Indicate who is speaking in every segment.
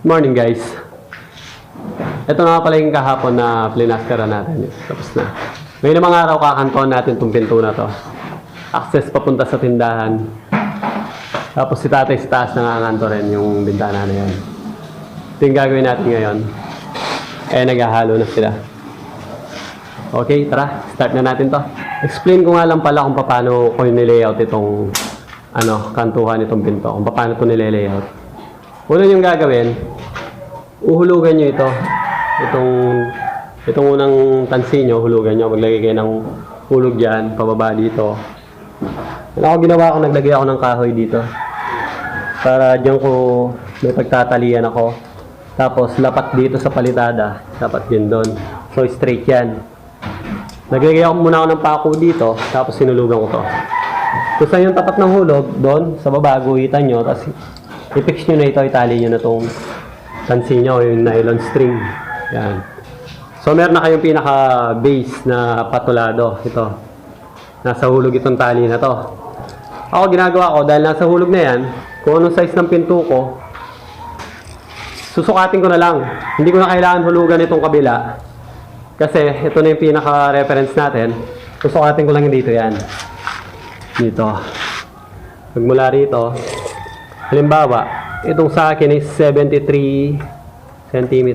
Speaker 1: Morning guys. Ito na nga pala yung kahapon na plinaskara natin. Tapos na. Ngayon namang araw kakantoan natin itong pinto na to. Access papunta sa tindahan. Tapos si tatay sa taas nanganganto rin yung bintana na yan. Ito yung gagawin natin ngayon. Naghahalo na sila. Okay, tara. Start na natin to. Explain ko nga lang pala kung paano ko nilayout itong kantuhan itong pinto. Kung paano ito nilalayout. Una yung gagawin, uhulugan nyo ito. Itong unang tansi nyo, hulugan nyo. Maglagay kayo ng hulog dyan, pababa dito. Ginawa ko, naglagay ako ng kahoy dito. Para dyan ko may pagtatalian ako. Tapos, lapat dito sa palitada. Dapat yun doon. So, straight yan. Naglagay ako muna ako ng pako dito. Tapos, sinulugan ko to. Kung saan yung tapat ng hulog, doon, sa baba, guhitan nyo. Tapos, i-fix nyo na ito, itali nyo na itong tansi nyo, yung nylon string. Yan. So, meron na kayong pinaka-base na patulado. Ito. Nasa hulog itong tali na to. Ako, ginagawa ko, dahil nasa hulog na yan, kung anong size ng pinto ko, susukatin ko na lang. Hindi ko na kailangan hulugan itong kabila. Kasi, ito na yung pinaka-reference natin. Susukatin ko lang dito yan. Dito. Magmula rito, halimbawa, itong sa akin is 73 cm.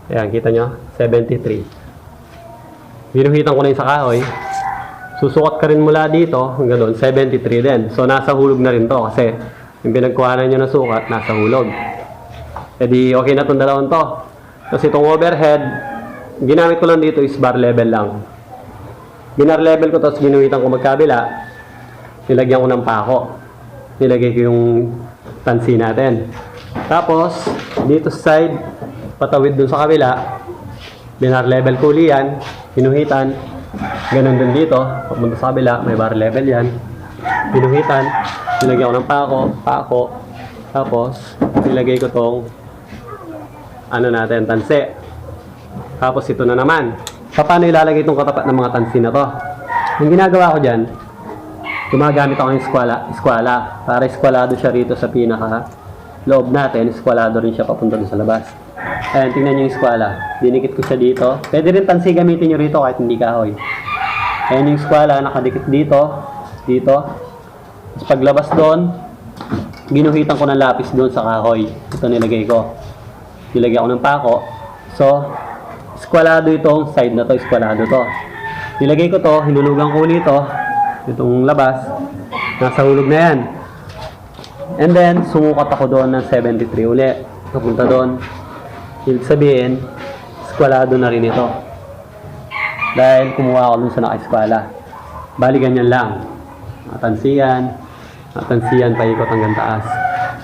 Speaker 1: Ayan, kita nyo? 73. Binuhitan ko na yung sa kahoy. Susukat ka rin mula dito, hanggang doon, 73 din. So, nasa hulog na rin to kasi yung pinagkuhanan nyo na sukat, nasa hulog. E di, okay na itong dalawang to. Kasi itong overhead, ginamit ko lang dito is bar level lang. Binar level ko, tapos ginuhitan ko magkabila. Nilagyan ko ng pako. Nilagay ko yung tansi natin. Tapos, dito sa side, patawid dun sa kabila, binar level ko uli yan, pinuhitan, ganun din dito, papunta sa kabila, may bar level yan, pinuhitan, nilagyan ko ng pako, tapos, nilagay ko tong, tansi. Tapos, ito na naman. Paano ilalagay itong katapat ng mga tansi na to? Yung ginagawa ko dyan, gumagamit ako ng eskwala. Para eskwalado siya rito sa pinaka loob natin. Eskwalado rin siya papunta doon sa labas. Ayan, tingnan nyo yung eskwala. Dinikit ko siya dito. Pwede rin tansi gamitin nyo rito kahit hindi kahoy. Ayan yung eskwala, nakadikit dito. Dito. Tapos paglabas doon, ginuhitan ko ng lapis doon sa kahoy. Ito nilagay ko. Nilagay ko ng pako. So, eskwalado itong side na to. Eskwalado to. Nilagay ko to, hinulugan ko ulit to. Itong labas, nasa hulog na yan. And then, sumukat ako doon ng 73 uli. Papunta doon. Ibig sabihin, eskwalado na rin ito. Dahil kumuha ako dun sa naka-eskwala. Bali, ganyan lang. Matansiyan, paikot hanggang taas.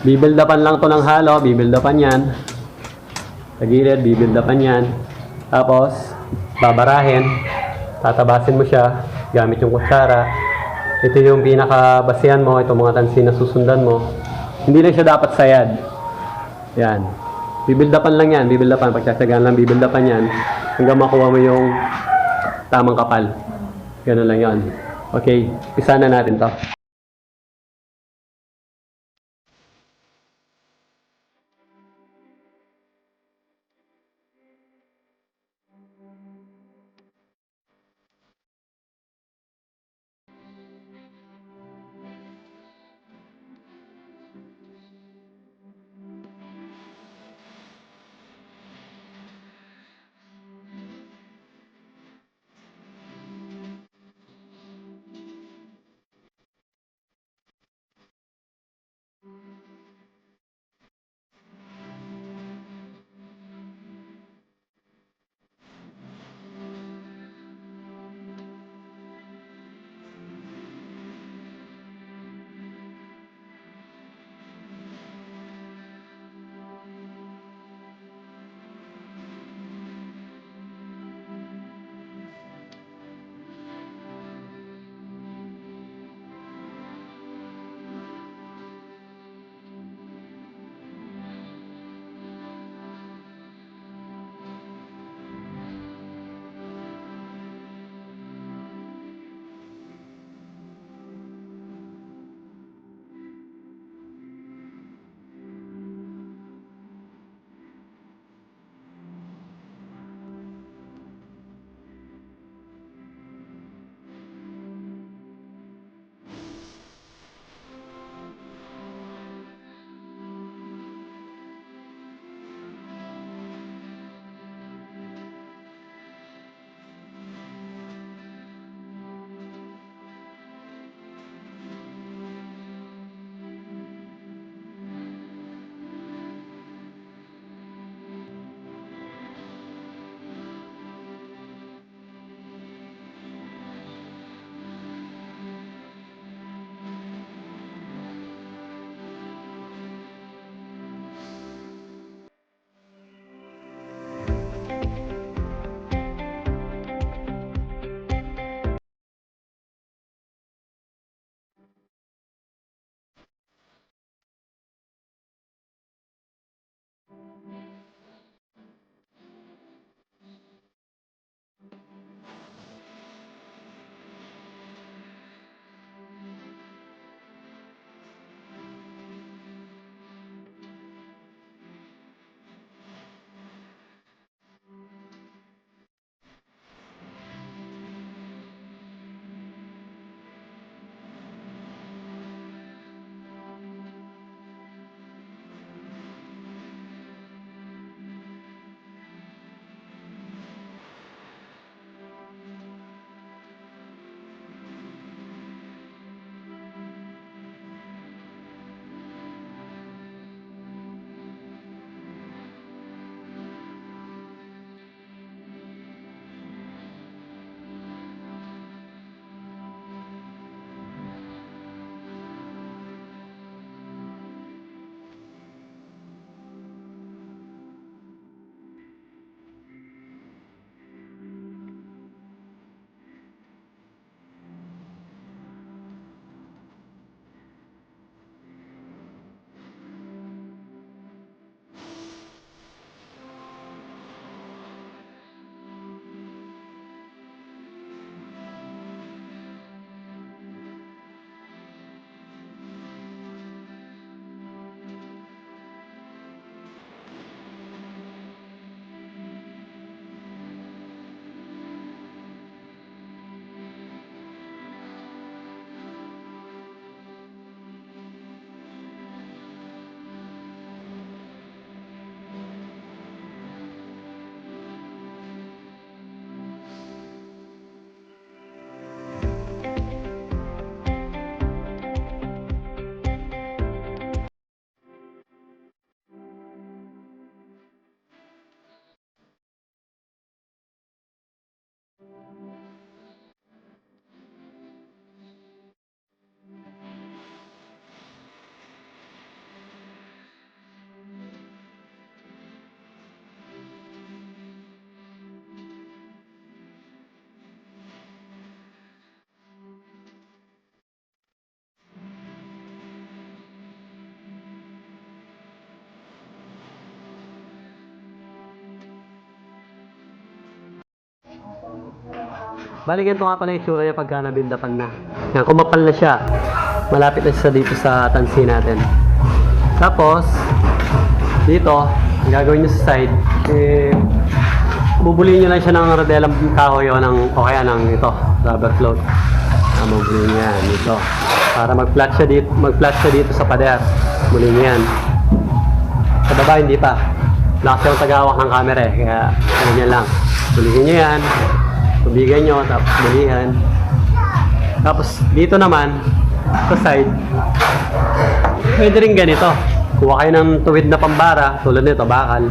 Speaker 1: Bibildapan lang to ng halo, bibildapan yan. Sa gilid, bibildapan yan. Tapos, babarahin. Tatabasin mo siya gamit yung kutsara. Ito yung pinaka-basihan mo, itong mga tansi na susundan mo. Hindi lang siya dapat sayad. Yan. Bibildapan lang yan, bibildapan. Pagkatsagaan lang, bibildapan yan. Hanggang makuha mo yung tamang kapal. Ganun lang yon. Okay, isa na natin to. Bali, ganito nga pala yung itsura niya pagka nabindapan na. Yan, kumapal na siya. Malapit na siya dito sa tansi natin. Tapos, dito, ang gagawin nyo sa side, bubulihin nyo lang siya ng rodelang kahoy o kaya ng ito, rubber float. Bubulihin nyo yan dito. Para mag-flat siya dito sa pader. Bulihin nyo yan. Sa baba, hindi pa. Lakas yung tagawak ng camera kaya ganyan lang. Bulihin nyo yan. Tubigan nyo, tapos bulihan. Tapos dito naman, sa side, pwede rin ganito. Kuha kayo ng tuwid na pambara, tulad nito, bakal.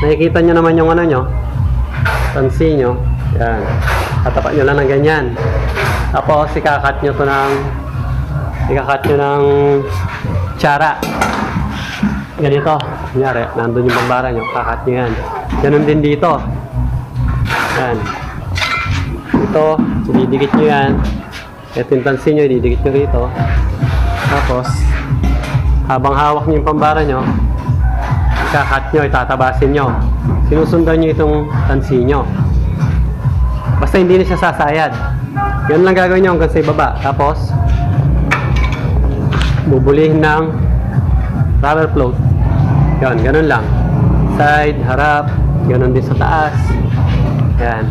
Speaker 1: Nakikita nyo naman yung ano nyo, tansi nyo. Yan. Tatapat nyo lang ng ganyan. Tapos ikakat nyo ng tsara. Ganito. Kunyari, nandun yung pambara nyo, kakat nyo yan. Ganun din dito. Yan. Ito, ididikit nyo yan. Ito yung tansi nyo, ididikit nyo rito. Tapos, habang hawak nyo yung pambara nyo, ikakat nyo, itatabasin nyo. Sinusundan nyo itong tansi nyo. Basta hindi na siya sasayad. Yan lang gagawin nyo hanggang sa ibaba. Tapos, bubulihin ng rubber float. Yan, ganun lang. Side, harap, ganun din sa taas. Yan.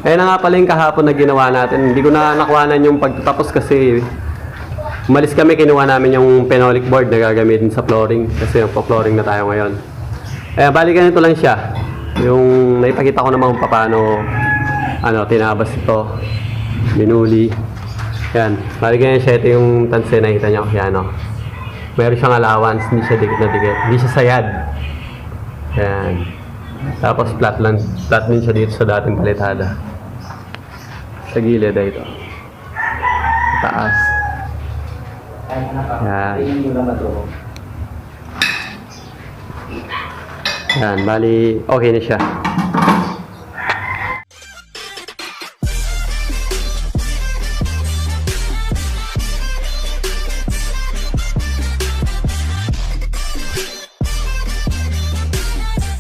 Speaker 1: Kaya na nga pala yung kahapon na ginawa natin. Hindi ko na nakuhanan yung pagtatapos kasi umalis kami, kinuha namin yung phenolic board na gagamitin sa flooring kasi flooring na tayo ngayon. Bali ganito lang siya. Yung naipakita ko naman kung paano tinabas ito, binuli. Yan, bali ganyan siya. Ito yung tanse na nakita nyo. Yan o. Meron siyang allowance, hindi siya dikit na dikit. Hindi siya sayad. Yan. Tapos flat din siya dito sa dating palitada. Sa gilid ay ito. Taas. Yan. Yan, bali okay na siya.